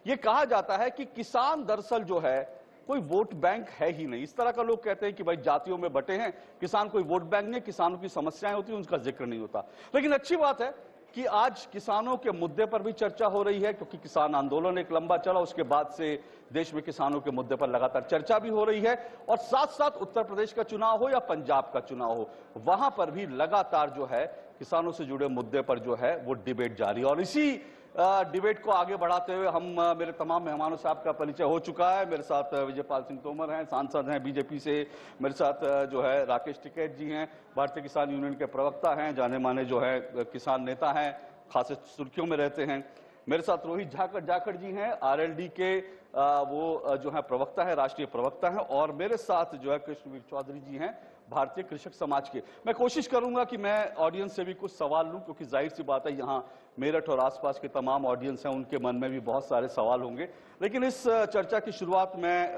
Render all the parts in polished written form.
ये कहा जाता है कि किसान दरअसल जो है कोई वोट बैंक है ही नहीं। इस तरह का लोग कहते हैं कि भाई जातियों में बटे हैं, किसान कोई वोट बैंक नहीं, किसानों की समस्याएं होती हैं, उनका जिक्र नहीं होता। लेकिन अच्छी बात है कि आज किसानों के मुद्दे पर भी चर्चा हो रही है, क्योंकि किसान आंदोलन एक लंबा चला, उसके बाद से देश में किसानों के मुद्दे पर लगातार चर्चा भी हो रही है। और साथ साथ उत्तर प्रदेश का चुनाव हो या पंजाब का चुनाव हो, वहां पर भी लगातार जो है किसानों से जुड़े मुद्दे पर जो है वो डिबेट जारी है। और इसी डिबेट को आगे बढ़ाते हुए हम मेरे तमाम मेहमानों से आपका परिचय हो चुका है। मेरे साथ विजयपाल सिंह तोमर हैं, सांसद हैं बीजेपी से। मेरे साथ जो है राकेश टिकैत जी हैं, भारतीय किसान यूनियन के प्रवक्ता हैं, जाने माने जो है किसान नेता हैं, खास सुर्खियों में रहते हैं। मेरे साथ रोहित जाखड़ जी हैं, आरएलडी के वो जो है प्रवक्ता है, राष्ट्रीय प्रवक्ता हैं। और मेरे साथ जो है कृष्णवीर चौधरी जी हैं, भारतीय कृषक समाज के। मैं कोशिश करूंगा कि मैं ऑडियंस से भी कुछ सवाल लूं, क्योंकि जाहिर सी बात है यहाँ मेरठ और आसपास के तमाम ऑडियंस हैं, उनके मन में भी बहुत सारे सवाल होंगे। लेकिन इस चर्चा की शुरुआत मैं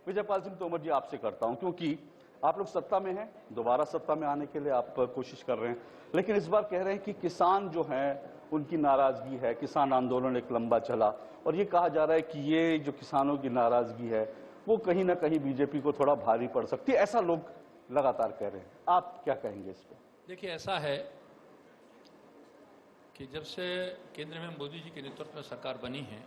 विजयपाल सिंह तोमर जी आपसे करता हूं, क्योंकि आप लोग सत्ता में हैं, दोबारा सत्ता में आने के लिए आप कोशिश कर रहे हैं, लेकिन इस बार कह रहे हैं कि किसान जो हैं उनकी नाराजगी है, किसान आंदोलन एक लंबा चला, और ये कहा जा रहा है कि ये जो किसानों की नाराजगी है वो कहीं ना कहीं बीजेपी को थोड़ा भारी पड़ सकती है, ऐसा लोग लगातार कह रहे हैं। आप क्या कहेंगे इस पर? देखिए, ऐसा है कि जब से केंद्र में मोदी जी के नेतृत्व में सरकार बनी है,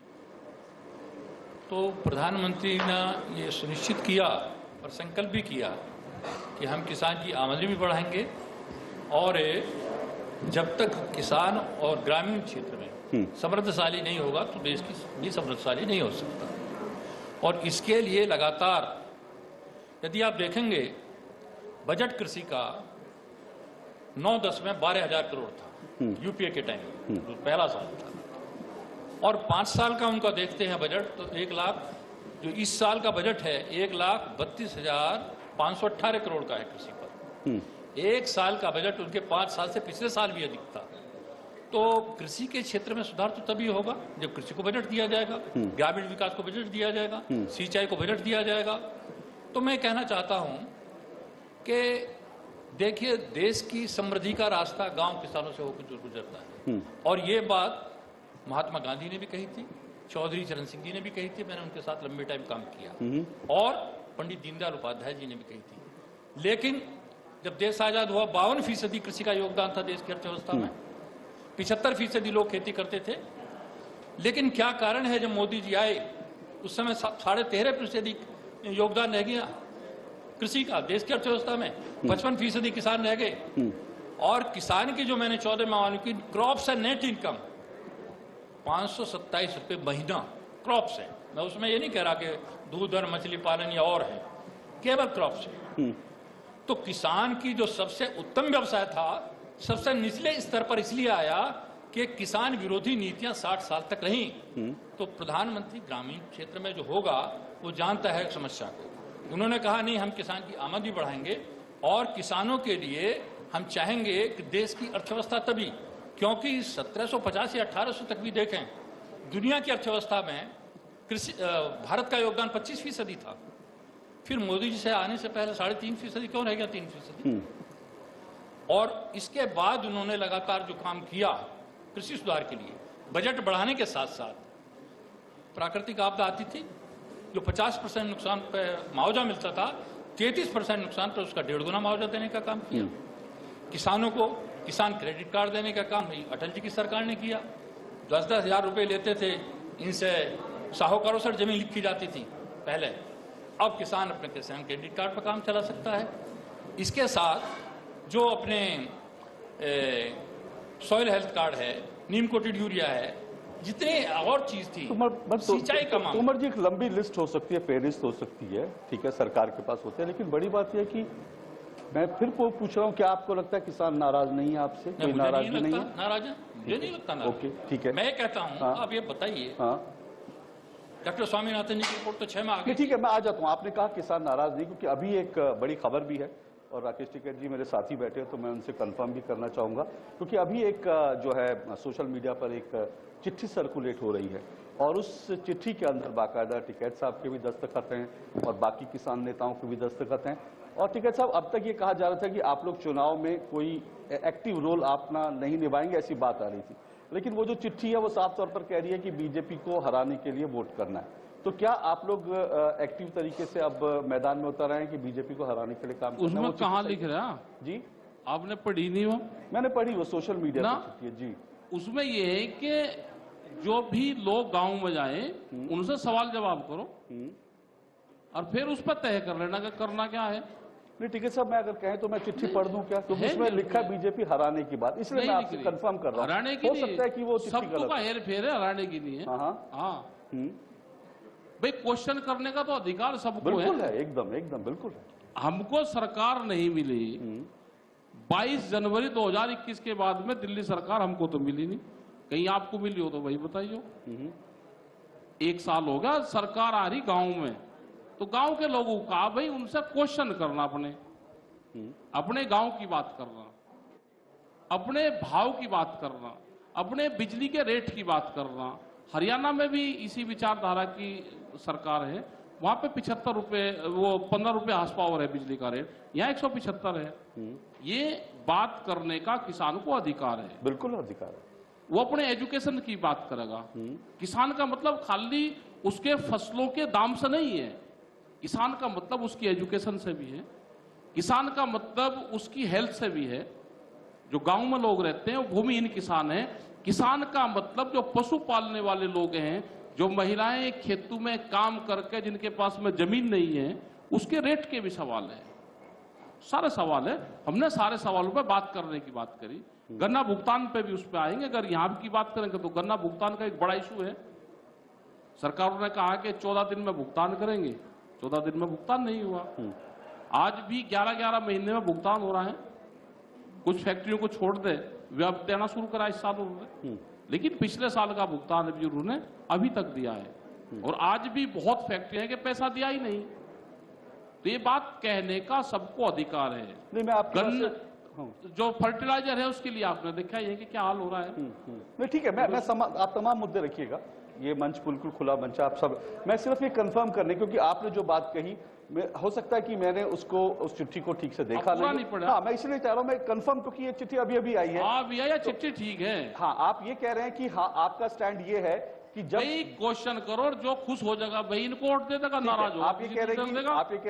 तो प्रधानमंत्री ने ये सुनिश्चित किया और संकल्प भी किया कि हम किसान की आमदनी भी बढ़ाएंगे, और जब तक किसान और ग्रामीण क्षेत्र में समृद्धशाली नहीं होगा तो देश की भी समृद्धशाली नहीं हो सकता। और इसके लिए लगातार, यदि आप देखेंगे, बजट कृषि का 9-10 में 12,000 करोड़ था यूपीए के टाइम, तो पहला साल था। और 5 साल का उनका देखते हैं बजट, तो 1 लाख, जो इस साल का बजट है 1,32,518 करोड़ का है कृषि पर। 1 साल का बजट उनके 5 साल से पिछले साल भी अधिक था। तो कृषि के क्षेत्र में सुधार तो तभी होगा जब कृषि को बजट दिया जाएगा, ग्रामीण विकास को बजट दिया जाएगा, सिंचाई को बजट दिया जाएगा। तो मैं कहना चाहता हूं कि देखिए, देश की समृद्धि का रास्ता गांव किसानों से होकर गुजरता है। और ये बात महात्मा गांधी ने भी कही थी, चौधरी चरण सिंह जी ने भी कही थी, मैंने उनके साथ लंबे टाइम काम किया, और पंडित दीनदयाल उपाध्याय जी ने भी कही थी। लेकिन जब देश आजाद हुआ, 52% कृषि का योगदान था देश की अर्थव्यवस्था में, 75% लोग खेती करते थे। लेकिन क्या कारण है, जब मोदी जी आए उस समय 13.5% योगदान रह गया कृषि का देश की अर्थव्यवस्था में, 55% किसान रह गए। और किसान की जो मैंने 14 माह की क्रॉप्स है, नेट इनकम 527 रुपये महीना क्रॉप्स है। मैं उसमें ये नहीं कह रहा कि दूध और मछली पालन या और है, केवल क्रॉप्स है। तो किसान की जो सबसे उत्तम व्यवसाय था, सबसे निचले स्तर पर इसलिए आया कि किसान विरोधी नीतियां 60 साल तक रहीं। तो प्रधानमंत्री ग्रामीण क्षेत्र में जो होगा वो जानता है समस्या को। उन्होंने कहा नहीं, हम किसान की आमदनी बढ़ाएंगे, और किसानों के लिए हम चाहेंगे कि देश की अर्थव्यवस्था तभी, क्योंकि 1750 या 1800 तक भी देखें, दुनिया की अर्थव्यवस्था में कृषि भारत का योगदान 25% था। फिर मोदी जी से आने से पहले 3.5% क्यों रह गया 3%? और इसके बाद उन्होंने लगातार जो काम किया कृषि सुधार के लिए, बजट बढ़ाने के साथ साथ प्राकृतिक आपदा आती थी, जो 50% नुकसान पर मुआवजा मिलता था, 33% नुकसान पर उसका 1.5 गुना मुआवजा देने का काम किया। किसानों को किसान क्रेडिट कार्ड देने का काम अटल जी की सरकार ने किया। 10-10 हजार रुपये लेते थे इनसे, साहूकारों से जमीन लिखी जाती थी पहले, अब किसान अपने किसान क्रेडिट कार्ड पर काम चला सकता है। इसके साथ जो अपने सॉइल हेल्थ कार्ड है, नीम कोटेड यूरिया है, जितने और चीज थी, सिंचाई का मामला। तोमर जी, एक लंबी लिस्ट हो सकती है, फेहरिस्त हो सकती है, ठीक है, सरकार के पास होते हैं, लेकिन बड़ी बात यह कि मैं फिर पूछ रहा हूं, क्या आपको लगता है किसान नाराज नहीं है आपसे? कोई नाराजगी नहीं है? नाराज है, मुझे नहीं लगता नाराज। ओके, ठीक है, मैं कहता हूं, आप ये बताइए, डॉक्टर स्वामीनाथन जी की रिपोर्ट तो 6 माह आगे। ठीक है, मैं आ जाता हूं। आपने कहा किसान नाराज नहीं, क्योंकि अभी एक बड़ी खबर भी है, और राकेश टिकैत जी मेरे साथी बैठे हैं, तो मैं उनसे कंफर्म भी करना चाहूंगा, क्योंकि अभी एक जो है सोशल मीडिया पर एक चिट्ठी सर्कुलेट हो रही है, और उस चिट्ठी के अंदर बाकायदा टिकैत साहब के भी दस्तखत हैं और बाकी किसान नेताओं के भी दस्तखत हैं। और टिकैत साहब, अब तक ये कहा जा रहा था कि आप लोग चुनाव में कोई एक्टिव रोल अपना नहीं निभाएंगे, ऐसी बात आ रही थी, लेकिन वो जो चिट्ठी है वो साफ तौर पर कह रही है कि बीजेपी को हराने के लिए वोट करना है। तो क्या आप लोग एक्टिव तरीके से अब मैदान में उतर आए हैं कि बीजेपी को हराने के लिए काम करना है? उसमें कहाँ लिख रहा जी, आपने पढ़ी नहीं हो? मैंने पढ़ी, वो सोशल मीडिया ना? पर चिट्ठी है जी। उसमें ये है कि जो भी लोग गांव में जाएं उनसे सवाल जवाब करो और फिर उस पर तय कर लेना कि करना क्या है। नहीं ठीक है साहब, मैं अगर कहें तो मैं चिट्ठी पढ़ दूं क्या? क्योंकि है उसमें नहीं, लिखा बीजेपी हराने की बात, इसलिए मैं आपसे कंफर्म कर रहा हूं। हराने की हो सकता है कि वो चिट्ठी सबको गलत का है। हेर फेर है, हराने की नहीं है। हाँ भाई, क्वेश्चन करने का तो अधिकार सबको बिल्कुल है, एकदम एकदम बिल्कुल है। हमको सरकार नहीं मिली 22 जनवरी 2021 के बाद में दिल्ली सरकार हमको तो मिली नहीं। कहीं आपको मिली हो तो वही बताइए। 1 साल हो गया सरकार आ रही गांव में, तो गांव के लोगों का भाई उनसे क्वेश्चन करना, अपने गांव की बात करना, अपने भाव की बात करना, अपने बिजली के रेट की बात करना। हरियाणा में भी इसी विचारधारा की सरकार है, वहां पे 75 रुपए, वो 15 रुपए हार्स पावर है बिजली का रेट, यहाँ 175 है। ये बात करने का किसान को अधिकार है, बिल्कुल अधिकार है। वो अपने एजुकेशन की बात करेगा। किसान का मतलब खाली उसके फसलों के दाम से नहीं है, किसान का मतलब उसकी एजुकेशन से भी है, किसान का मतलब उसकी हेल्थ से भी है। जो गांव में लोग रहते हैं वो भूमिहीन किसान है। किसान का मतलब जो पशु पालने वाले लोग हैं, जो महिलाएं खेतों में काम करके जिनके पास में जमीन नहीं है, उसके रेट के भी सवाल है, सारे सवाल है। हमने सारे सवालों पर बात करने की बात करी। गन्ना भुगतान पे भी उस पर आएंगे। अगर यहां की बात करेंगे तो गन्ना भुगतान का एक बड़ा इशू है। सरकार ने कहा कि 14 दिन में भुगतान करेंगे, 14 दिन में भुगतान नहीं हुआ। आज भी 11-11 महीने में भुगतान हो रहा है। कुछ फैक्ट्रियों को छोड़ दे, वे अब देना शुरू करा इस साल उन्होंने, लेकिन पिछले साल का भुगतान भी उन्होंने अभी तक दिया है। और आज भी बहुत फैक्ट्रियां हैं कि पैसा दिया ही नहीं। तो ये बात कहने का सबको अधिकार है। नहीं, मैं आपकी जो फर्टिलाइजर है उसके लिए आपने देखा ही है कि क्या हाल हो रहा है। नहीं ठीक है, आप तमाम मुद्दे रखिएगा, ये मंच बिल्कुल खुला मंच है, आप सब। मैं सिर्फ ये कंफर्म करने, क्योंकि आपने जो बात कही, हो सकता है कि मैंने उसको, उस चिट्ठी को ठीक से देखा नहीं पड़ा। हाँ, मैं इसलिए चाह रहा हूं, मैं कंफर्म, क्योंकि ये चिट्ठी अभी अभी आई है। हाँ भैया, ये चिट्ठी ठीक है। हाँ, आप ये कह रहे हैं कि हाँ, आपका स्टैंड ये है कि जब क्वेश्चन करो, जो खुश हो जाएगा भाई इनको वोट दे देगा, नाराज हो आप ये कह रहे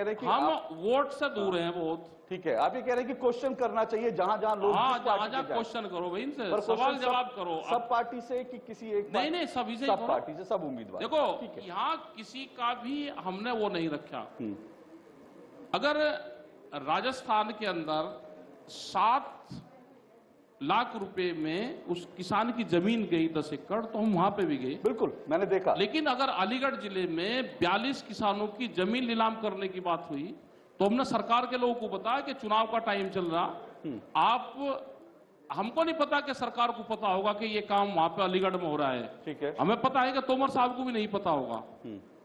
हैं कि हम वोट से दूर हैं बहुत। ठीक है, आप ये कह रहे हैं कि क्वेश्चन करना चाहिए जहां जहां लोग, जहां क्वेश्चन करो भाई, इनसे सवाल जवाब करो। सब पार्टी से कि किसी एक? नहीं, सभी से, सब पार्टी से, सब उम्मीदवार। देखो, यहाँ किसी का भी हमने वो नहीं रखा। अगर राजस्थान के अंदर 7 लाख रुपए में उस किसान की जमीन गई 10 एकड़, तो हम वहां पे भी गए, बिल्कुल मैंने देखा। लेकिन अगर अलीगढ़ जिले में 42 किसानों की जमीन नीलाम करने की बात हुई, तो हमने सरकार के लोगों को बताया कि चुनाव का टाइम चल रहा, आप, हमको नहीं पता कि सरकार को पता होगा कि ये काम वहां पे अलीगढ़ में हो रहा है। ठीक है, हमें पता है कि तोमर साहब को भी नहीं पता होगा,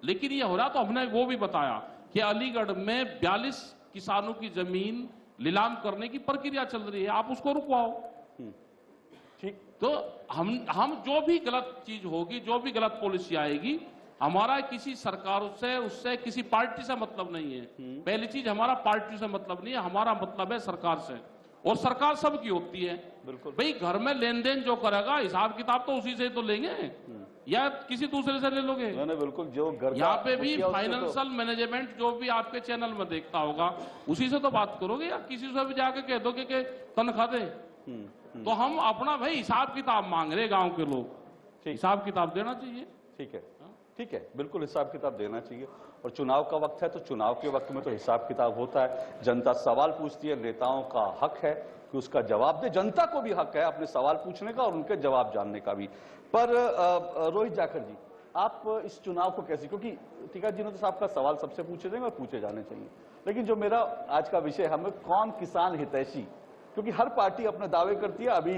लेकिन ये हो रहा, तो हमने वो भी बताया कि अलीगढ़ में 42 किसानों की जमीन नीलाम करने की प्रक्रिया चल रही है, आप उसको रुकवाओ। ठीक, तो हम जो भी गलत चीज होगी, जो भी गलत पॉलिसी आएगी, हमारा किसी सरकार से, उससे किसी पार्टी से मतलब नहीं है। पहली चीज, हमारा पार्टी से मतलब नहीं है, हमारा मतलब है सरकार से। और सरकार सबकी होती है। बिल्कुल भाई, घर में लेन देन जो करेगा, हिसाब किताब तो उसी से तो लेंगे, या किसी दूसरे से ले लोगे? नहीं, बिल्कुल, जो घर यहाँ पे भी फाइनेंशियल मैनेजमेंट जो भी आपके चैनल में देखता होगा, उसी से तो बात करोगे, या किसी से भी जाके कह दोगे कि तनख्वाह दे। तो हम अपना भाई हिसाब किताब मांग रहे, गांव के लोग, हिसाब किताब देना चाहिए। ठीक है, ठीक है, बिल्कुल हिसाब किताब देना चाहिए। और चुनाव का वक्त है, तो चुनाव के वक्त में तो हिसाब किताब होता है। जनता सवाल पूछती है, नेताओं का हक है कि उसका जवाब दे। जनता को भी हक है अपने सवाल पूछने का और उनके जवाब जानने का भी। पर रोहित जाखड़ जी, आप इस चुनाव को कैसे, क्योंकि टीका जी ने तो साहब का सवाल सबसे पूछे जाएंगे और पूछे जाने चाहिए, लेकिन जो मेरा आज का विषय है, कौन किसान हितैषी, क्योंकि हर पार्टी अपने दावे करती है। अभी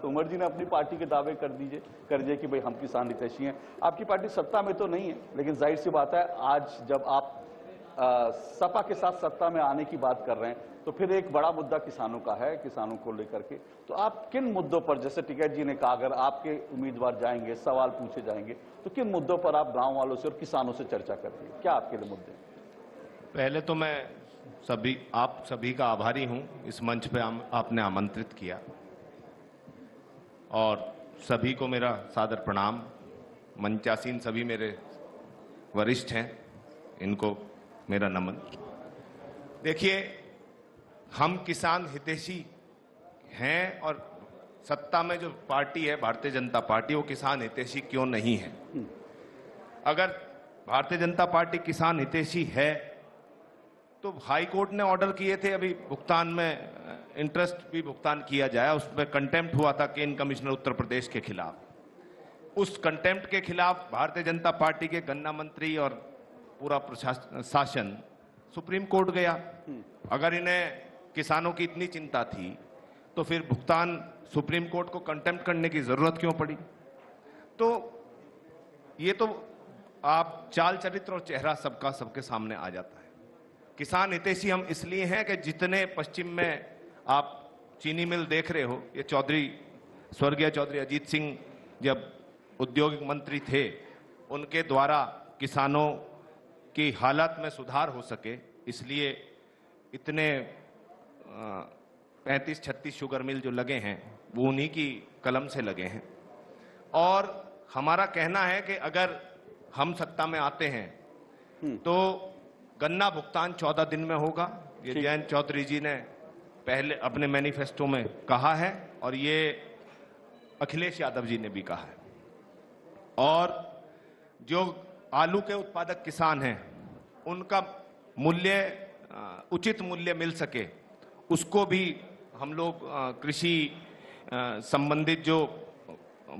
तोमर जी ने अपनी पार्टी के दावे कर दिए कि भाई हम किसान हितैषी हैं। आपकी पार्टी सत्ता में तो नहीं है, लेकिन जाहिर सी बात है, आज जब आप सपा के साथ सत्ता में आने की बात कर रहे हैं, तो फिर एक बड़ा मुद्दा किसानों का है, किसानों को लेकर के। तो आप किन मुद्दों पर, जैसे टिकैत जी ने कहा, अगर आपके उम्मीदवार जाएंगे, सवाल पूछे जाएंगे, तो किन मुद्दों पर आप गांव वालों से और किसानों से चर्चा करते हैं? क्या आपके लिए मुद्दे? पहले तो मैं आप सभी का आभारी हूं, इस मंच पे आपने आमंत्रित किया। और सभी को मेरा सादर प्रणाम। मंचासीन सभी मेरे वरिष्ठ हैं, इनको मेरा नमन। देखिए, हम किसान हितैषी हैं और सत्ता में जो पार्टी है भारतीय जनता पार्टी, वो किसान हितैषी क्यों नहीं है? अगर भारतीय जनता पार्टी किसान हितैषी है तो हाई कोर्ट ने ऑर्डर किए थे अभी भुगतान में इंटरेस्ट भी भुगतान किया जाए, उस पर कंटेम्प्ट हुआ था केन कमिश्नर उत्तर प्रदेश के खिलाफ। उस कंटेम्प्ट के खिलाफ भारतीय जनता पार्टी के गन्ना मंत्री और पूरा प्रशासन सुप्रीम कोर्ट गया। अगर इन्हें किसानों की इतनी चिंता थी तो फिर भुगतान सुप्रीम कोर्ट को कंटेम्प्ट करने की जरूरत क्यों पड़ी? तो ये तो आप चाल चरित्र और चेहरा सबका सबके सामने आ जाता है। किसान हितैषी हम इसलिए हैं कि जितने पश्चिम में आप चीनी मिल देख रहे हो, ये स्वर्गीय चौधरी अजीत सिंह जब औद्योगिक मंत्री थे, उनके द्वारा किसानों की हालत में सुधार हो सके, इसलिए इतने 35-36 शुगर मिल जो लगे हैं वो उन्हीं की कलम से लगे हैं। और हमारा कहना है कि अगर हम सत्ता में आते हैं तो गन्ना भुगतान 14 दिन में होगा। ये जयंत चौधरी जी ने पहले अपने मैनिफेस्टो में कहा है और ये अखिलेश यादव जी ने भी कहा है। और जो आलू के उत्पादक किसान हैं उनका मूल्य, उचित मूल्य मिल सके, उसको भी हम लोग कृषि संबंधित जो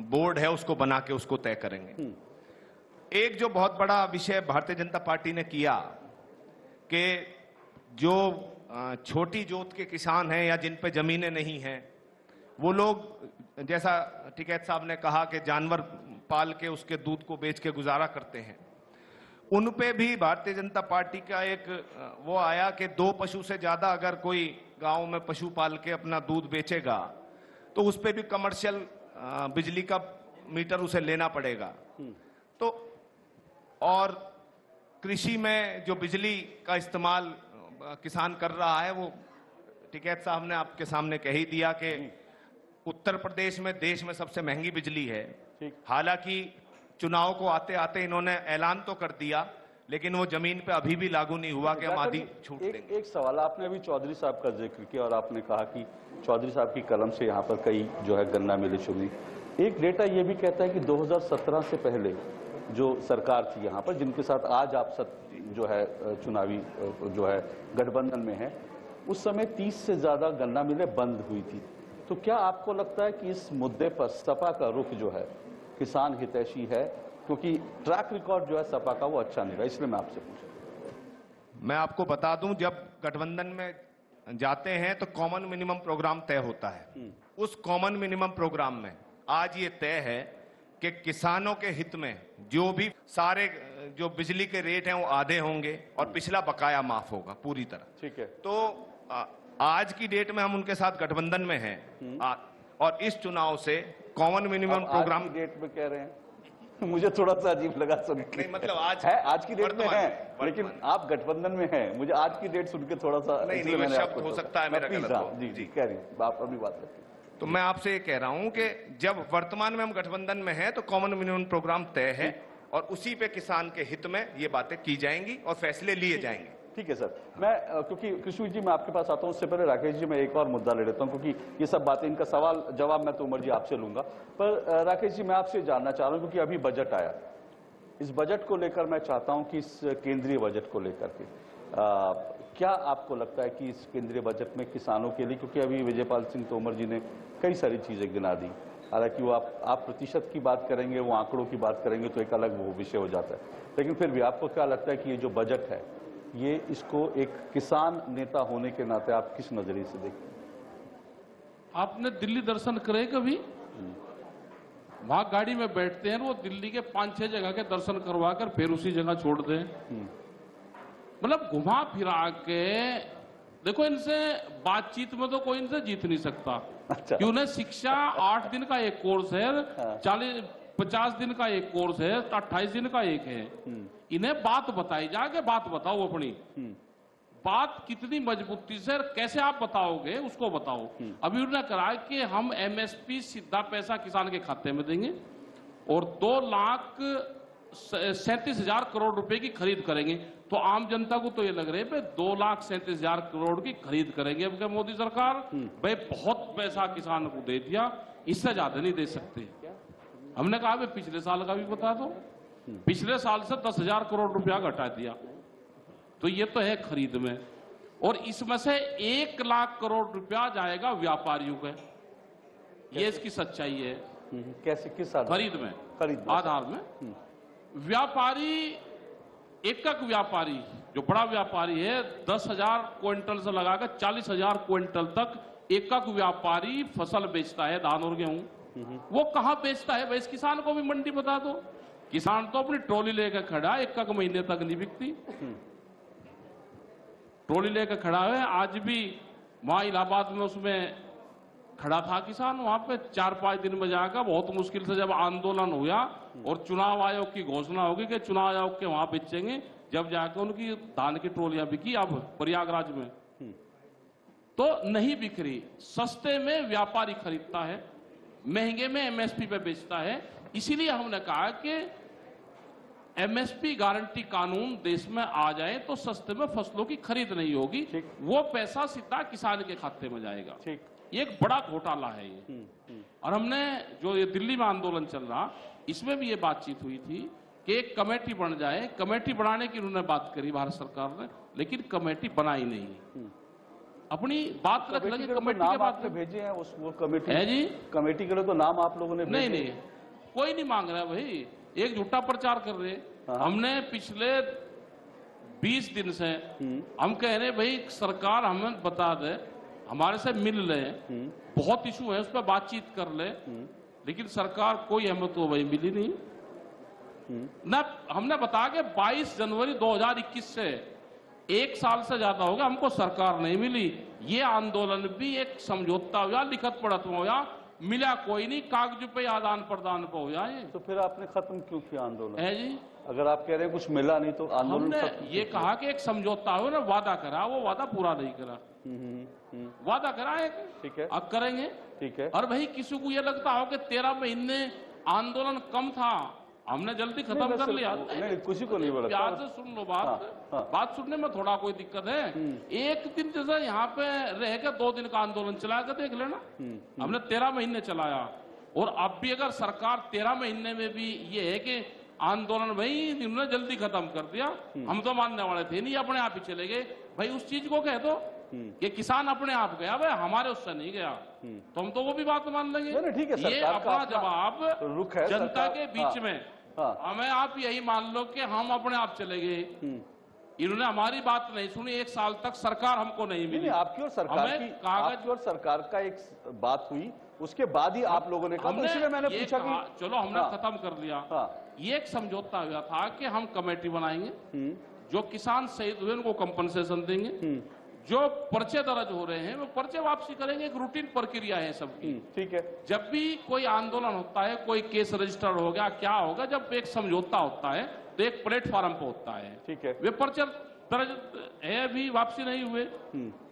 बोर्ड है उसको बना के उसको तय करेंगे। एक जो बहुत बड़ा विषय भारतीय जनता पार्टी ने किया कि जो छोटी जोत के किसान हैं या जिन पे जमीनें नहीं हैं, वो लोग, जैसा टिकैत साहब ने कहा कि जानवर पाल के उसके दूध को बेच के गुजारा करते हैं, उन पे भी भारतीय जनता पार्टी का एक वो आया कि 2 पशु से ज्यादा अगर कोई गांव में पशु पाल के अपना दूध बेचेगा तो उस पे भी कमर्शियल बिजली का मीटर उसे लेना पड़ेगा। तो और कृषि में जो बिजली का इस्तेमाल किसान कर रहा है, वो टिकैत साहब ने आपके सामने कह ही दिया कि उत्तर प्रदेश में देश में सबसे महंगी बिजली है। हालांकि चुनाव को आते आते इन्होंने ऐलान तो कर दिया, लेकिन वो जमीन पे अभी भी लागू नहीं हुआ कि हम आधी छूट देंगे। एक सवाल, आपने अभी चौधरी साहब का जिक्र किया और आपने कहा कि चौधरी साहब की कलम से यहाँ पर कई जो है गन्ना मिलें शुरू। एक डेटा ये भी कहता है कि 2017 से पहले जो सरकार थी यहाँ पर, जिनके साथ आज आप जो है चुनावी जो है गठबंधन में है, उस समय 30 से ज्यादा गन्ना मिलें बंद हुई थी। तो क्या आपको लगता है कि इस मुद्दे पर सपा का रुख जो है किसान हितैषी है? क्योंकि ट्रैक रिकॉर्ड जो है सपा का वो अच्छा नहीं रहा, इसलिए मैं आपसे पूछूं। मैं आपको बता दूं, जब गठबंधन में जाते हैं तो कॉमन मिनिमम प्रोग्राम तय होता है। उस कॉमन मिनिमम प्रोग्राम में आज ये तय है कि किसानों के हित में जो भी सारे जो बिजली के रेट हैं वो आधे होंगे और पिछला बकाया माफ होगा पूरी तरह। ठीक है। तो आज की डेट में हम उनके साथ गठबंधन में हैं और इस चुनाव से कॉमन मिनिमम प्रोग्राम आज की डेट में कह रहे हैं मुझे थोड़ा सा अजीब लगा सुन के। नहीं, मतलब आज की डेट में है, लेकिन आप गठबंधन में हैं। मुझे आज की डेट सुन के थोड़ा सा नहीं, शब्द हो सकता है मेरा गलत हो। जी कह रही आप अपनी बात रखिए। तो मैं आपसे ये कह रहा हूं कि जब वर्तमान में हम गठबंधन में हैं तो कॉमन मिनिमम प्रोग्राम तय है और उसी पे किसान के हित में ये बातें की जाएंगी और फैसले लिए जाएंगे। ठीक है सर। मैं क्योंकि कृष्ण जी मैं आपके पास आता हूं, उससे पहले राकेश जी मैं एक और मुद्दा ले लेता हूं, क्योंकि ये सब बातें, इनका सवाल जवाब मैं तोमर जी आपसे लूंगा। पर राकेश जी मैं आपसे जानना चाह रहा हूं, क्योंकि अभी बजट आया, इस बजट को लेकर मैं चाहता हूं कि इस केंद्रीय बजट को लेकर के क्या आपको लगता है कि इस केंद्रीय बजट में किसानों के लिए, क्योंकि अभी विजयपाल सिंह तोमर जी ने कई सारी चीजें गिना दी, हालांकि वो आप प्रतिशत की बात करेंगे, वो आंकड़ों की बात करेंगे तो एक अलग वो विषय हो जाता है, लेकिन फिर भी आपको क्या लगता है कि ये जो बजट है, ये इसको एक किसान नेता होने के नाते आप किस नजरिए से देखते हैं? आपने दिल्ली दर्शन करे कभी? वहां गाड़ी में बैठते हैं, वो दिल्ली के 5-6 जगह के दर्शन करवा कर फिर उसी जगह छोड़ दें। मतलब घुमा फिरा के देखो, इनसे बातचीत में तो कोई इनसे जीत नहीं सकता। अच्छा। क्यों ना? शिक्षा 8 दिन का एक कोर्स है, 40-50 दिन का एक कोर्स है, 28 दिन का एक है। इन्हें बात बताई जाके, बात बताओ अपनी। बात कितनी मजबूती से कैसे आप बताओगे उसको बताओ। अभी उन्होंने कहा कि हम एमएसपी सीधा पैसा किसान के खाते में देंगे और 2,37,000 करोड़ रुपए की खरीद करेंगे। तो आम जनता को तो ये लग रहा है भाई 2,37,000 करोड़ की खरीद करेंगे अब क्या मोदी सरकार, भाई बहुत पैसा किसान को दे दिया, इससे ज्यादा नहीं दे सकते। हमने कहा भाई पिछले साल का भी बता दो, पिछले साल से 10,000 करोड़ रुपया घटा दिया, तो ये तो है खरीद में। और इसमें से 1 लाख करोड़ रुपया जाएगा व्यापारियों का, ये इसकी सच्चाई है। कैसे, किस आधार? खरीद में, आधार में व्यापारी, एक व्यापारी जो बड़ा व्यापारी है 10,000 क्विंटल से लगाकर 40,000 क्विंटल तक एक व्यापारी फसल बेचता है, धान और गेहूं। वो कहां बेचता है भाई, इस किसान को भी मंडी बता दो। किसान तो अपनी ट्रॉली लेकर खड़ा है, 1 महीने तक नहीं बिकती, ट्रॉली लेकर खड़ा है। आज भी वहां इलाहाबाद में उसमें खड़ा था किसान, वहां पे 4-5 दिन में जाकर बहुत मुश्किल से जब आंदोलन हुआ और चुनाव आयोग की घोषणा होगी कि चुनाव आयोग के वहां बेचेंगे, जब जाकर उनकी धान की ट्रॉलियां बिकी अब प्रयागराज में, तो नहीं बिक रही। सस्ते में व्यापारी खरीदता है, महंगे में एमएसपी पे बेचता है। इसीलिए हमने कहा कि एमएसपी गारंटी कानून देश में आ जाए तो सस्ते में फसलों की खरीद नहीं होगी, वो पैसा सीधा किसान के खाते में जाएगा। ये एक बड़ा घोटाला है ये। और हमने जो ये दिल्ली में आंदोलन चल रहा, इसमें भी ये बातचीत हुई थी कि एक कमेटी बन जाए। कमेटी बनाने की उन्होंने बात करी भारत सरकार ने, लेकिन कमेटी बनाई नहीं। अपनी बात रख लगे कमेटी के बात में भेजे हैं वो कमेटी है जी, कमेटी के लिए तो नाम आप लोगों ने भेजे? नहीं, कोई नहीं मांग रहा भाई, एक झूठा प्रचार कर रहे। हमने पिछले 20 दिन से हम कह रहे भाई सरकार हमें बता दे, हमारे से मिल ले, बहुत इशू है उस पर बातचीत कर ले, लेकिन सरकार कोई अहमत तो भाई मिली नहीं ना। हमने बताया कि 22 जनवरी 2021 से 1 साल से ज्यादा हो गया, हमको सरकार नहीं मिली। ये आंदोलन भी एक समझौता हुआ, लिखत पढ़त में हुआ, मिला कोई नहीं, कागज पे आदान प्रदान पे हुआ ये। तो फिर आपने खत्म क्यों किया आंदोलन? है जी, अगर आप कह रहे हैं कुछ मिला नहीं तो आंदोलन हमने ये कहा कि एक समझौता हो ना, वादा करा, वो वादा पूरा नहीं करा। वादा करा है, ठीक है, अब करेंगे, ठीक है। और भाई किसी को ये लगता हो कि 13 महीने आंदोलन कम था, हमने जल्दी खत्म कर लिया। नहीं, किसी को नहीं बोला। प्यार से सुन लो बात। बात सुनने में थोड़ा कोई दिक्कत है। एक दिन जैसे यहाँ पे रह के 2 दिन का आंदोलन चलाया कर देख लेना। हमने 13 महीने चलाया, और अब भी अगर सरकार 13 महीने में भी ये है कि आंदोलन भाई इन्होंने जल्दी खत्म कर दिया, हम तो मानने वाले थे नहीं, अपने आप ही चले गए। भाई उस चीज को कह दो कि किसान अपने आप गया, भाई हमारे उससे नहीं गया, तो हम तो वो भी बात मान लेंगे। ठीक है, ये अपना जवाब रुख है जनता के बीच में। हमें आप यही मान लो कि हम अपने आप चले गए, इन्होंने हमारी बात नहीं सुनी, 1 साल तक सरकार हमको नहीं मिली। आपकी और सरकार की आपकी और सरकार का एक बात हुई, उसके बाद ही आप लोगों ने कहा, तो इसलिए मैंने पूछा कि चलो हमने खत्म कर लिया। ये एक समझौता हुआ था कि हम कमेटी बनाएंगे, जो किसान शहीद हुए उनको कंपनसेशन देंगे, जो पर्चे दर्ज हो रहे हैं वो पर्चे वापसी करेंगे, एक रूटीन प्रक्रिया है सबकी। ठीक है, जब भी कोई आंदोलन होता है, कोई केस रजिस्टर्ड हो गया, क्या होगा, जब एक समझौता होता है तो एक प्लेटफॉर्म पे होता है। ठीक है, वे पर्चे दर्ज है, अभी वापसी नहीं हुए।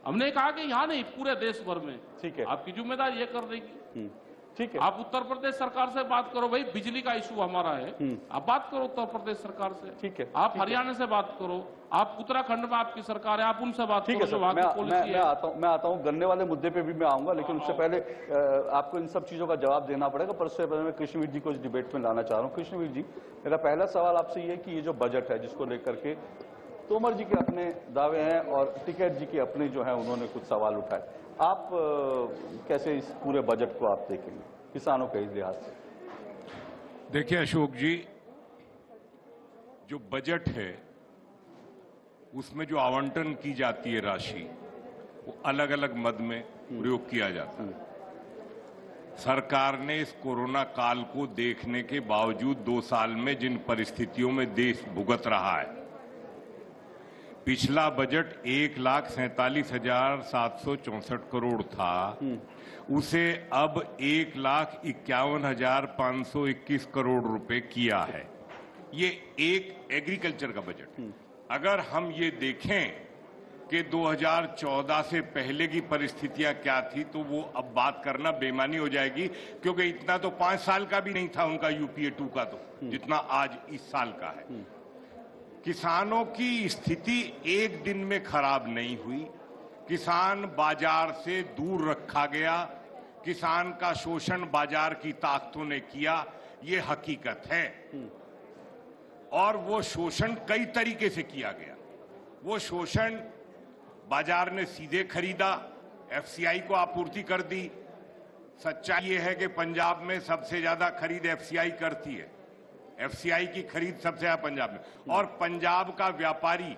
हमने कहा कि यहाँ नहीं, पूरे देश भर में। ठीक है, आपकी जिम्मेदारी ये कर देगी। ठीक है, आप उत्तर प्रदेश सरकार से बात करो, भाई बिजली का इशू हमारा है, आप बात करो उत्तर प्रदेश सरकार से। ठीक है, आप हरियाणा से बात करो, आप उत्तराखंड में आपकी सरकार है, आप उनसे बात करो। जो वहां की पॉलिसी है। मैं आता हूं गन्ने वाले मुद्दे पे भी मैं आऊंगा, लेकिन उससे पहले आपको इन सब चीजों का जवाब देना पड़ेगा। पर उससे पहले मैं कृष्णवीर जी को इस डिबेट में लाना चाह रहा हूँ। कृष्णवीर जी, मेरा पहला सवाल आपसे ये कि ये जो बजट है, जिसको लेकर के तोमर जी के अपने दावे हैं और टिकैत जी के अपने जो है उन्होंने कुछ सवाल उठाए, आप कैसे इस पूरे बजट को आप देखेंगे किसानों के लिहाज से? देखिए अशोक जी, जो बजट है उसमें जो आवंटन की जाती है राशि, वो अलग अलग मद में प्रयोग किया जाता है। सरकार ने इस कोरोना काल को देखने के बावजूद 2 साल में जिन परिस्थितियों में देश भुगत रहा है, पिछला बजट 1,47,764 करोड़ था, उसे अब 1,51,521 करोड़ रुपए किया है। ये एक एग्रीकल्चर का बजट। अगर हम ये देखें कि 2014 से पहले की परिस्थितियां क्या थी, तो वो अब बात करना बेमानी हो जाएगी, क्योंकि इतना तो 5 साल का भी नहीं था उनका यूपीए 2 का, तो जितना आज इस साल का है। किसानों की स्थिति एक दिन में खराब नहीं हुई। किसान बाजार से दूर रखा गया, किसान का शोषण बाजार की ताकतों ने किया, ये हकीकत है। और वो शोषण कई तरीके से किया गया। वो शोषण बाजार ने सीधे खरीदा, एफसीआई को आपूर्ति कर दी। सच्चाई ये है कि पंजाब में सबसे ज्यादा खरीद एफसीआई करती है। एफसीआई की खरीद सबसे ज्यादा पंजाब में, और पंजाब का व्यापारी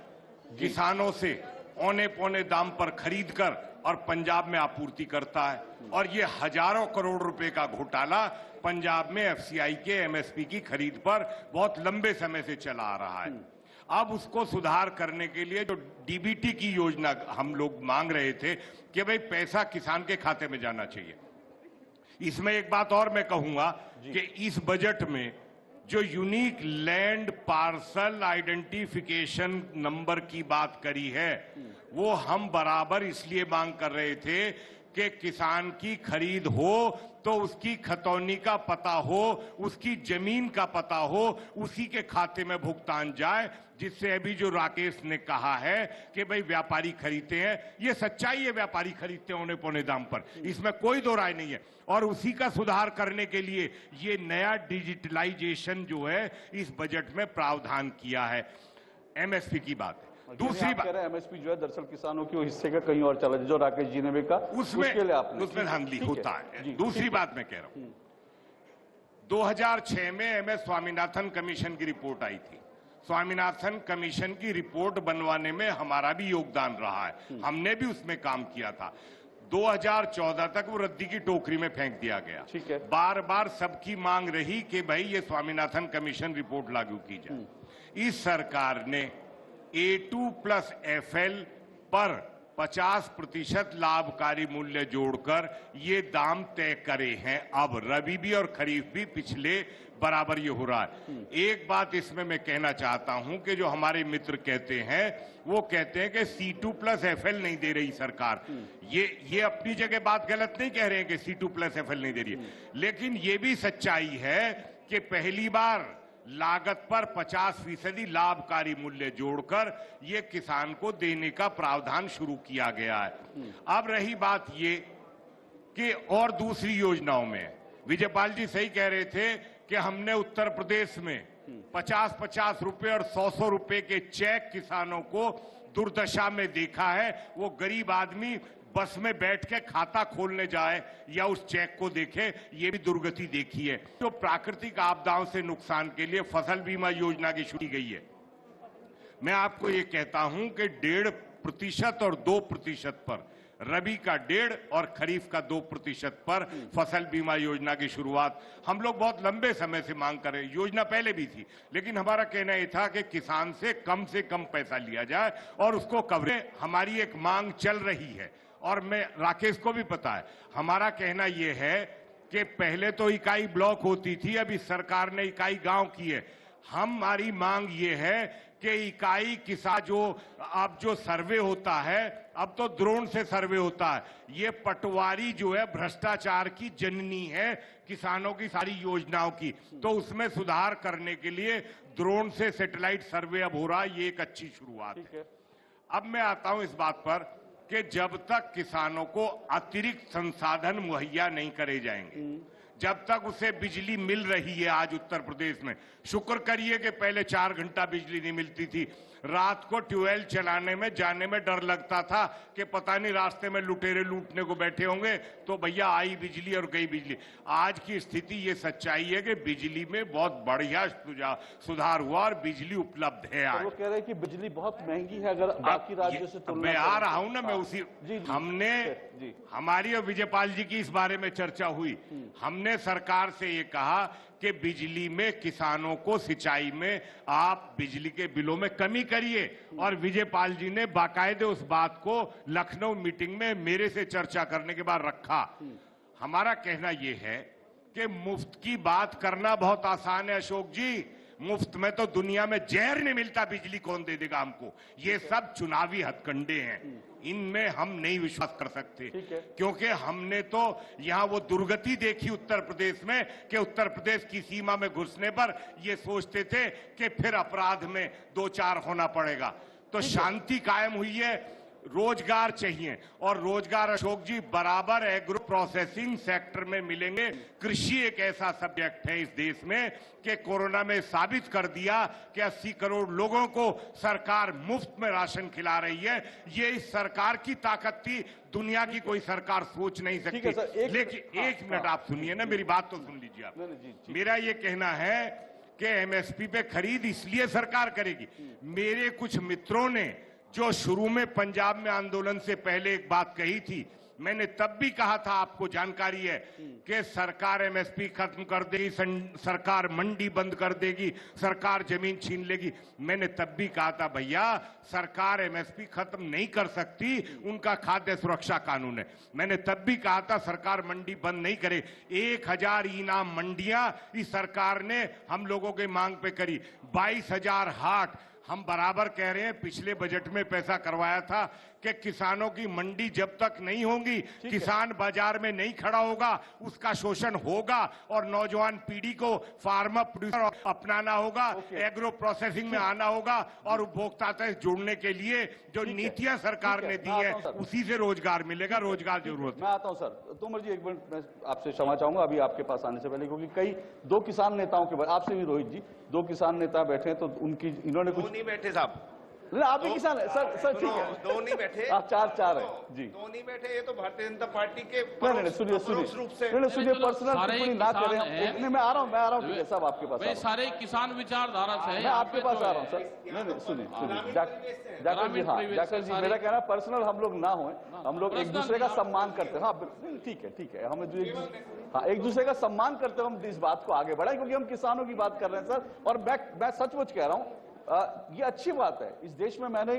किसानों से औने पौने दाम पर खरीद कर और पंजाब में आपूर्ति करता है। और ये हजारों करोड़ रुपए का घोटाला पंजाब में एफसीआई के एमएसपी की खरीद पर बहुत लंबे समय से चला आ रहा है। अब उसको सुधार करने के लिए जो डीबीटी की योजना हम लोग मांग रहे थे कि भाई पैसा किसान के खाते में जाना चाहिए। इसमें एक बात और मैं कहूंगा कि इस बजट में जो unique land parcel identification number की बात करी है, वो हम बराबर इसलिए मांग कर रहे थे कि किसान की खरीद हो तो उसकी खतौनी का पता हो, उसकी जमीन का पता हो, उसी के खाते में भुगतान जाए। जिससे अभी जो राकेश ने कहा है कि भाई व्यापारी खरीदते हैं, ये सच्चाई है, व्यापारी खरीदते हैं औने पौने दाम पर, इसमें कोई दो राय नहीं है। और उसी का सुधार करने के लिए ये नया डिजिटलाइजेशन जो है इस बजट में प्रावधान किया है। एमएसपी की बात है। दूसरी बात, एमएसपी जो है दरअसल किसानों के हिस्से का कहीं और चला, जो राकेश जी ने भी कहा, उसमें धांधली होता है। दूसरी बात मैं कह रहा हूं, 2006 में एमएस स्वामीनाथन कमीशन की रिपोर्ट आई थी। स्वामीनाथन कमीशन की रिपोर्ट बनवाने में हमारा भी योगदान रहा है, हमने भी उसमें काम किया था। 2014 तक वो रद्दी की टोकरी में फेंक दिया गया। ठीक है। बार बार सबकी मांग रही कि भाई ये स्वामीनाथन कमीशन रिपोर्ट लागू की जाए। इस सरकार ने A2+FL पर 50% लाभकारी मूल्य जोड़कर ये दाम तय करे हैं। अब रबी भी और खरीफ भी पिछले बराबर ये हो रहा है। एक बात इसमें मैं कहना चाहता हूं कि जो हमारे मित्र कहते हैं, वो कहते हैं कि C2+FL नहीं दे रही सरकार। ये अपनी जगह बात गलत नहीं कह रहे हैं कि C2+FL नहीं दे रही है, लेकिन ये भी सच्चाई है कि पहली बार लागत पर 50% लाभकारी मूल्य जोड़कर ये किसान को देने का प्रावधान शुरू किया गया है। अब रही बात ये कि और दूसरी योजनाओं में, विजयपाल जी सही कह रहे थे कि हमने उत्तर प्रदेश में 50-50 रुपए और 100-100 रुपए के चेक किसानों को दुर्दशा में देखा है। वो गरीब आदमी बस में बैठ के खाता खोलने जाए या उस चेक को देखे, ये भी दुर्गति देखी है। तो प्राकृतिक आपदाओं से नुकसान के लिए फसल बीमा योजना की शुरू की गई है। मैं आपको ये कहता हूं कि 1.5% और 2% पर, रबी का 1.5 और खरीफ का 2% पर फसल बीमा योजना की शुरुआत हम लोग बहुत लंबे समय से मांग कर रहे हैं। योजना पहले भी थी, लेकिन हमारा कहना यह था कि किसान से कम पैसा लिया जाए और उसको कवरेज। हमारी एक मांग चल रही है और मैं राकेश को भी पता है। हमारा कहना यह है कि पहले तो इकाई ब्लॉक होती थी, अभी सरकार ने इकाई गांव की है। हमारी मांग ये है कि इकाई किसान अब जो सर्वे होता है, अब तो ड्रोन से सर्वे होता है। ये पटवारी जो है भ्रष्टाचार की जननी है किसानों की सारी योजनाओं की, तो उसमें सुधार करने के लिए ड्रोन से सैटेलाइट सर्वे अब हो रहा है। ये एक अच्छी शुरुआत है। अब मैं आता हूं इस बात पर कि जब तक किसानों को अतिरिक्त संसाधन मुहैया नहीं करे जाएंगे, जब तक उसे बिजली मिल रही है आज उत्तर प्रदेश में, शुक्र करिए कि पहले 4 घंटा बिजली नहीं मिलती थी। रात को ट्यूबवेल चलाने में जाने में डर लगता था कि पता नहीं रास्ते में लुटेरे लूटने को बैठे होंगे, तो भैया आई बिजली और गई बिजली। आज की स्थिति ये सच्चाई है कि बिजली में बहुत बढ़िया सुधार हुआ और बिजली उपलब्ध है आज। वो कह रहे हैं कि बिजली बहुत महंगी है अगर बाकी राज्यों से तुलना। मैं आ रहा हूं ना, मैं उसी हमने हमारी और विजयपाल जी की इस बारे में चर्चा हुई। हमने सरकार से ये कहा कि बिजली में किसानों को सिंचाई में आप बिजली के बिलों में कमी करिए, और विजयपाल जी ने बाकायदे उस बात को लखनऊ मीटिंग में मेरे से चर्चा करने के बाद रखा। हमारा कहना यह है कि मुफ्त की बात करना बहुत आसान है अशोक जी, मुफ्त में तो दुनिया में जहर नहीं मिलता, बिजली कौन दे देगा हमको? ये सब चुनावी हथकंडे हैं, इनमें हम नहीं विश्वास कर सकते, क्योंकि हमने तो यहां वो दुर्गति देखी उत्तर प्रदेश में कि उत्तर प्रदेश की सीमा में घुसने पर ये सोचते थे कि फिर अपराध में 2-4 होना पड़ेगा। तो शांति कायम हुई है, रोजगार चाहिए, और रोजगार अशोक जी बराबर एग्रो प्रोसेसिंग सेक्टर में मिलेंगे। कृषि एक ऐसा सब्जेक्ट है इस देश में कि कोरोना में साबित कर दिया कि 80 करोड़ लोगों को सरकार मुफ्त में राशन खिला रही है। ये इस सरकार की ताकत थी, दुनिया की कोई सरकार सोच नहीं सकती। लेकिन एक मिनट आप सुनिए ना, मेरी बात तो सुन लीजिए आप। मेरा ये कहना है कि एमएसपी पे खरीद इसलिए सरकार करेगी। मेरे कुछ मित्रों ने जो शुरू में पंजाब में आंदोलन से पहले एक बात कही थी, मैंने तब भी कहा था, आपको जानकारी है कि सरकार एमएसपी खत्म कर देगी, सरकार मंडी बंद कर देगी, सरकार जमीन छीन लेगी। मैंने तब भी कहा था भैया सरकार एमएसपी खत्म नहीं कर सकती, उनका खाद्य सुरक्षा कानून है। मैंने तब भी कहा था सरकार मंडी बंद नहीं करे। 1000 इनाम मंडियां इस सरकार ने हम लोगों के मांग पे करी, 22,000 हाट। हम बराबर कह रहे हैं, पिछले बजट में पैसा करवाया था कि किसानों की मंडी जब तक नहीं होगी, किसान बाजार में नहीं खड़ा होगा, उसका शोषण होगा और नौजवान पीढ़ी को फार्मर प्रोड्यूसर अपनाना होगा, एग्रो प्रोसेसिंग में आना होगा और उपभोक्ता से जुड़ने के लिए जो नीतियां सरकार ने दी है उसी से रोजगार मिलेगा। रोजगार जरूरत है। मैं आता हूं सर, तोमर जी एक मिनट मैं आपसे क्षमा चाहूंगा अभी आपके पास आने से पहले, क्योंकि कई 2 किसान नेताओं के बाद आपसे भी रोहित जी 2 किसान नेता बैठे हैं, तो उनकी इन्होंने कुछ नहीं बैठे साहब, नहीं आप भी किसान है सर ठीक है, 2 नहीं बैठे, आप 4 है जी, 2 नहीं बैठे। ये तो भारतीय जनता पार्टी के नहीं सुनिए रूप से सुनिए पर्सनल टिप्पणी ना करें। नहीं मैं आ रहा हूँ ठीक है साहब आपके पास, वे सारे किसान विचारधारा से मैं आपके पास आ रहा हूँ सर। नहीं सुनिए जाकर जी, हाँ जाकर जी, मेरा कहना पर्सनल हम लोग ना हो, हम लोग एक दूसरे का सम्मान करते हैं। हाँ ठीक है हम एक दूसरे का सम्मान करते हुए हम इस बात को आगे बढ़ाएं, क्योंकि हम किसानों की बात कर रहे हैं सर। और मैं सचमुच कह रहा हूं, ये अच्छी बात है। इस देश में मैंने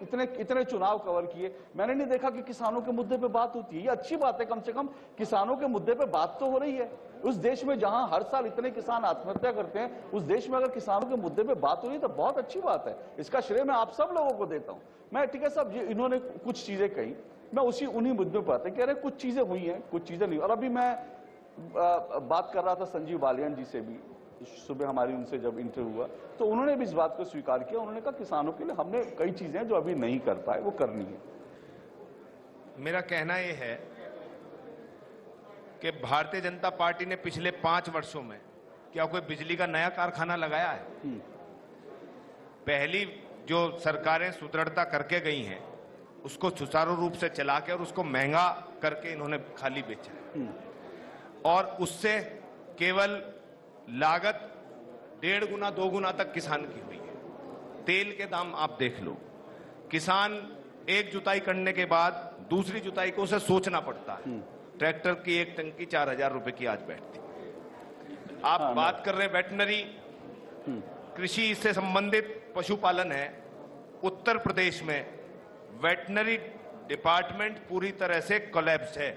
इतने चुनाव कवर किए, मैंने नहीं देखा कि किसानों के मुद्दे पे बात होती है। ये अच्छी बात है, कम से कम किसानों के मुद्दे पे बात तो हो रही है। उस देश में जहां हर साल इतने किसान आत्महत्या करते हैं, उस देश में अगर किसानों के मुद्दे पे बात हो रही है तो बहुत अच्छी बात है। इसका श्रेय मैं आप सब लोगों को देता हूं। मैं ठीक है साहब, इन्होंने कुछ चीजें कही, मैं उन्हीं मुद्दों पर आते कह रहे कुछ चीजें हुई हैं, कुछ चीजें नहीं। और अभी मैं बात कर रहा था संजीव बालियान जी से भी, सुबह हमारी उनसे जब इंटरव्यू हुआ तो उन्होंने भी इस बात को स्वीकार किया। उन्होंने कहा किसानों के लिए हमने कई चीजें जो अभी नहीं कर पाए वो करनी है। मेरा कहना यह है कि भारतीय जनता पार्टी ने पिछले 5 वर्षों में क्या कोई बिजली का नया कारखाना लगाया है? पहली जो सरकारें सुदृढ़ता करके गई हैं उसको सुचारू रूप से चला के और उसको महंगा करके इन्होंने खाली बेचा, और उससे केवल लागत 1.5 गुना 2 गुना तक किसान की हुई है। तेल के दाम आप देख लो, किसान एक जुताई करने के बाद दूसरी जुताई को उसे सोचना पड़ता है। ट्रैक्टर की एक टंकी 4,000 रुपए की आज बैठती। आप बात कर रहे हैं वेटनरी, कृषि से संबंधित पशुपालन है। उत्तर प्रदेश में वेटनरी डिपार्टमेंट पूरी तरह से कोलैप्स है।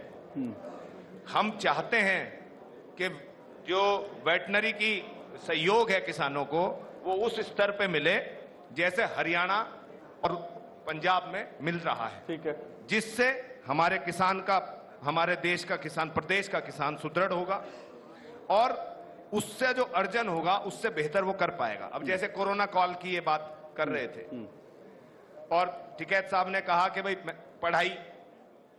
हम चाहते हैं कि जो वेटनरी की सहयोग है किसानों को, वो उस स्तर पे मिले जैसे हरियाणा और पंजाब में मिल रहा है। ठीक है, जिससे हमारे किसान का, हमारे देश का किसान, प्रदेश का किसान सुदृढ़ होगा और उससे जो अर्जन होगा उससे बेहतर वो कर पाएगा। अब जैसे कोरोना काल की ये बात कर रहे थे और टिकैत साहब ने कहा कि भाई पढ़ाई,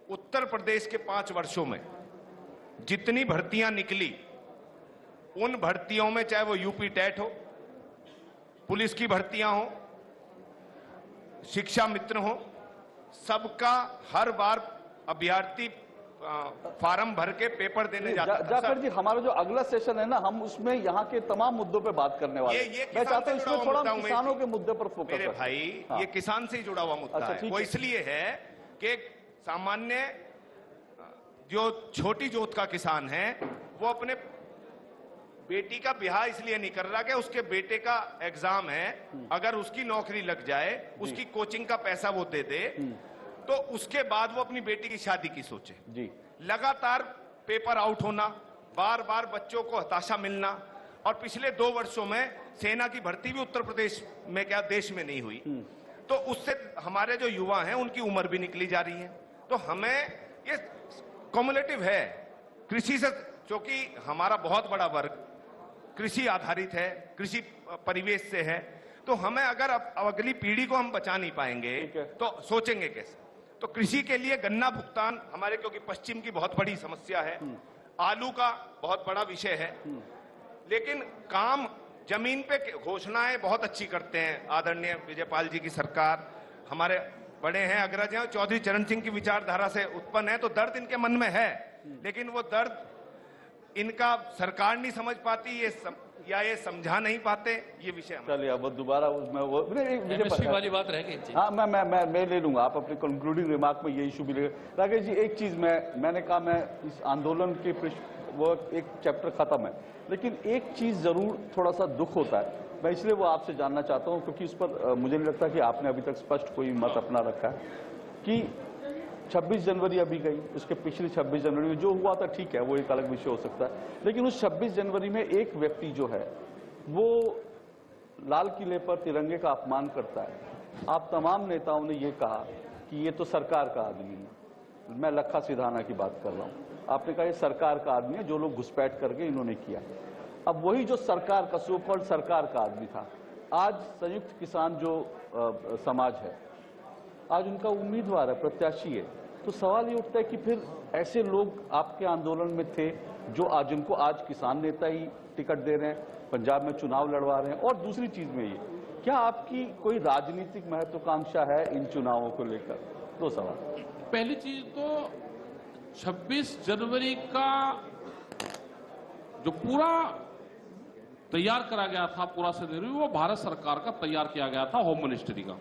उत्तर प्रदेश के 5 वर्षों में जितनी भर्तियां निकली, उन भर्तियों में चाहे वो यूपी टेट हो, पुलिस की भर्तियां हो, शिक्षा मित्र हो, सबका हर बार अभ्यर्थी फार्म भर के पेपर देने जाता है। जाकर जी, हमारा जो अगला सेशन है ना, हम उसमें यहाँ के तमाम मुद्दों पे बात करने वाले हैं। मैं चाहता हूँ इसमें थोड़ा किसानों के मुद्दे पर फोकस मेरे भाई, ये किसान से ही जुड़ा हुआ मुद्दा है। वो इसलिए है कि सामान्य जो छोटी जोत का किसान है वो अपने बेटी का ब्याह इसलिए नहीं कर रहा कि उसके बेटे का एग्जाम है, अगर उसकी नौकरी लग जाए, उसकी कोचिंग का पैसा वो दे दे, तो उसके बाद वो अपनी बेटी की शादी की सोचे। जी, लगातार पेपर आउट होना, बार बार बच्चों को हताशा मिलना, और पिछले 2 वर्षों में सेना की भर्ती भी उत्तर प्रदेश में क्या देश में नहीं हुई, तो उससे हमारे जो युवा हैं उनकी उम्र भी निकली जा रही है। तो हमें ये कम्युलेटिव है कृषि से, क्योंकि हमारा बहुत बड़ा वर्ग कृषि आधारित है, कृषि परिवेश से है, तो हमें अगर अब अगली पीढ़ी को हम बचा नहीं पाएंगे तो सोचेंगे कैसे। तो कृषि के लिए गन्ना भुगतान हमारे, क्योंकि पश्चिम की बहुत बड़ी समस्या है, आलू का बहुत बड़ा विषय है, लेकिन काम जमीन पे घोषणाएं बहुत अच्छी करते हैं आदरणीय विजयपाल जी की सरकार, हमारे बड़े हैं अग्रज हैं, चौधरी चरण सिंह की विचारधारा से उत्पन्न है, तो दर्द इनके मन में है, लेकिन वो दर्द इनका सरकार नहीं समझ पाती, या ये समझा नहीं पाते, ये विषय। चलिए अब दोबारा उसमें वो एमएसपी वाली बात रह गई। हाँ, मैं ले लूंगा, आप अपने कंक्लूडिंग रिमार्क में ये इशू भी ले। राकेश जी, एक चीज मैंने कहा, मैं इस आंदोलन के वो एक चैप्टर खत्म है, लेकिन एक चीज जरूर थोड़ा सा दुख होता है, मैं इसलिए वो आपसे जानना चाहता हूं, क्योंकि उस पर मुझे नहीं लगता कि आपने अभी तक स्पष्ट कोई मत अपना रखा है कि 26 जनवरी अभी गई, उसके पिछली 26 जनवरी में जो हुआ था ठीक है, वो एक अलग विषय हो सकता है, लेकिन उस 26 जनवरी में एक व्यक्ति जो है वो लाल किले पर तिरंगे का अपमान करता है। आप तमाम नेताओं ने ये कहा कि ये तो सरकार का आदमी है, मैं लखा सिधाना की बात कर रहा हूं, आपने कहा ये सरकार का आदमी है, जो लोग घुसपैठ करके इन्होंने किया। अब वही जो सरकार का सो कॉल्ड सरकार का आदमी था, आज संयुक्त किसान जो समाज है, आज उनका उम्मीदवार है, प्रत्याशी है, तो सवाल ये उठता है कि फिर ऐसे लोग आपके आंदोलन में थे जो आज, जिनको आज किसान नेता ही टिकट दे रहे हैं, पंजाब में चुनाव लड़वा रहे हैं, और दूसरी चीज में ये, क्या आपकी कोई राजनीतिक महत्वाकांक्षा है इन चुनावों को लेकर? दो सवाल। पहली चीज तो 26 जनवरी का जो पूरा तैयार करा गया था, पूरा सिनेरियो, वो भारत सरकार का तैयार किया गया था, होम मिनिस्ट्री का।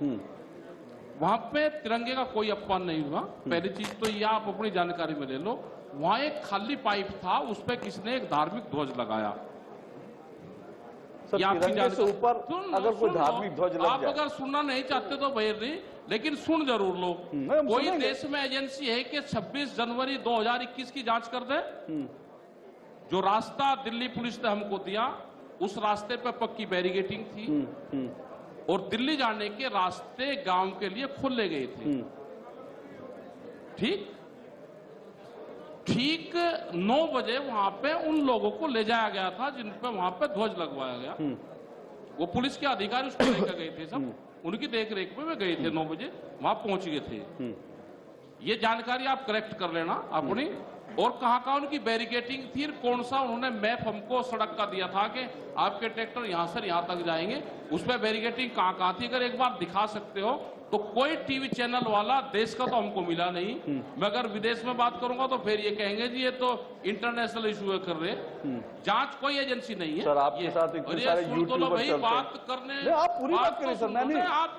वहां पे तिरंगे का कोई अपमान नहीं हुआ। पहली चीज तो ये आप अपनी जानकारी में ले लो, वहां एक खाली पाइप था, उस पर किसने एक धार्मिक ध्वज लगाया। तिरंगे से ऊपर अगर कोई धार्मिक ध्वज लग आप अगर सुनना नहीं चाहते तो बहिर नहीं, लेकिन सुन जरूर लो। कोई देश में एजेंसी है कि 26 जनवरी 2021 की जांच कर दे? जो रास्ता दिल्ली पुलिस ने हमको दिया, उस रास्ते पर पक्की बैरिकेडिंग थी और दिल्ली जाने के रास्ते गांव के लिए खोले गए थे। ठीक 9 बजे वहां पे उन लोगों को ले जाया गया था जिन पे वहां पे ध्वज लगवाया गया। वो पुलिस के अधिकारी उसको लेकर गए थे, सब उनकी देखरेख में वे गए थे, 9 बजे वहां पहुंच गए थे। ये जानकारी आप करेक्ट कर लेना अपनी। और कहां उनकी बैरिकेडिंग थी, कौन सा उन्होंने मैप हमको सड़क का दिया था कि आपके ट्रैक्टर यहां से यहां तक जाएंगे, उस पर बैरिकेडिंग कहां थी, अगर एक बार दिखा सकते हो तो। कोई टीवी चैनल वाला देश का तो हमको मिला नहीं। मैं अगर विदेश में बात करूंगा तो फिर ये कहेंगे जी ये तो इंटरनेशनल इशू कर रहे। जांच कोई एजेंसी नहीं है सर, आपके साथ इतने सारे यूट्यूबर भाई बात करने, आप पूरी बात करें सर, मैंने आप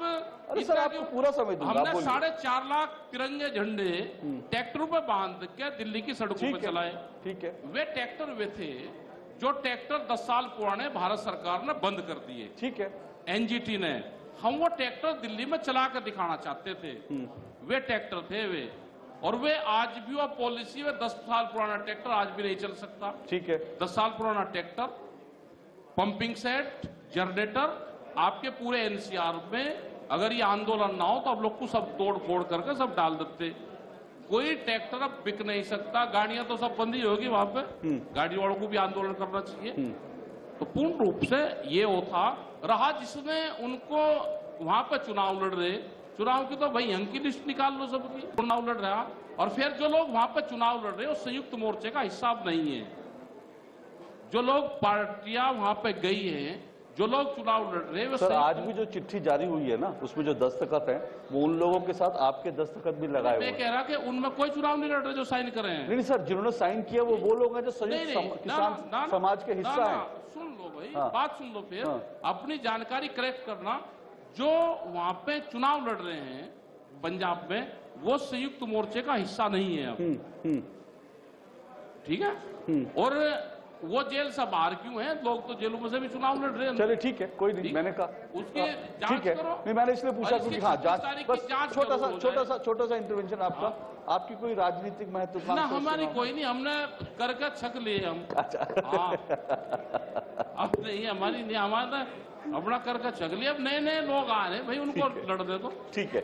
सर आपको पूरा समय दूंगा। हमने 4.5 लाख तिरंगे झंडे ट्रैक्टरों पे बांध के दिल्ली की सड़कों पे चलाए। ठीक है, वे ट्रैक्टर वे थे जो ट्रैक्टर 10 साल पुराने भारत सरकार ने बंद कर दिए। ठीक है, एनजीटी ने, हम वो ट्रैक्टर दिल्ली में चला कर दिखाना चाहते थे। वे ट्रैक्टर थे वे, और वे आज भी वो पॉलिसी में 10 साल पुराना ट्रैक्टर आज भी नहीं चल सकता। ठीक है, 10 साल पुराना ट्रैक्टर, पंपिंग सेट, जनरेटर, आपके पूरे एनसीआर में अगर ये आंदोलन ना हो तो आप लोग को सब तोड़ फोड़ करके सब डाल देते। कोई ट्रैक्टर अब बिक नहीं सकता, गाड़ियां तो सब बंद ही होगी वहां पे। गाड़ी वालों को भी आंदोलन करना चाहिए। तो पूर्ण रूप से ये होता रहा जिसमें उनको वहां पर चुनाव लड़ रहे, चुनाव की तो भाई अंक की लिस्ट निकाल लो सबकी, चुनाव लड़ रहा। और फिर जो लोग वहां पर चुनाव लड़ रहे हैं वो संयुक्त मोर्चे का हिस्सा नहीं है। जो लोग पार्टियां वहां पे गई हैं, जो लोग चुनाव लड़ रहे हैं, सर आज भी जो चिट्ठी जारी हुई है ना, उसमें जो दस्तखत है वो उन लोगों के साथ आपके दस्तखत भी लगाए हुए हैं। मैं कह रहा कि उनमें कोई चुनाव नहीं लड़ रहे जो साइन कर रहे हैं। नहीं सर, जिन्होंने साइन किया वो लोग हैं जो संयुक्त किसान समाज के हिस्सा हैं। सुन लो भाई, बात सुन लो फिर। अपनी जानकारी करेक्ट करना। जो वहां पे चुनाव लड़ रहे हैं पंजाब में, वो संयुक्त मोर्चे का हिस्सा नहीं है अब। ठीक है। और वो जेल से बाहर क्यों है? लोग तो जेलों में से भी चुनाव लड़ रहे हैं। चलिए ठीक है, कोई नहीं, मैंने कहा उसकी ठीक है। नहीं, मैंने इसलिए पूछा क्योंकि हाँ जांच, बस छोटा सा इंटरवेंशन आपका। आपकी कोई राजनीतिक महत्वाकांक्षा? ना, हमारी कोई नहीं, हमने करके छक लिए हम। अच्छा, अब नहीं हमारी नहीं, हमारा अपना कर का चक लिया। अब नए नए लोग आ रहे हैं भाई, उनको लड़ने दो। ठीक है।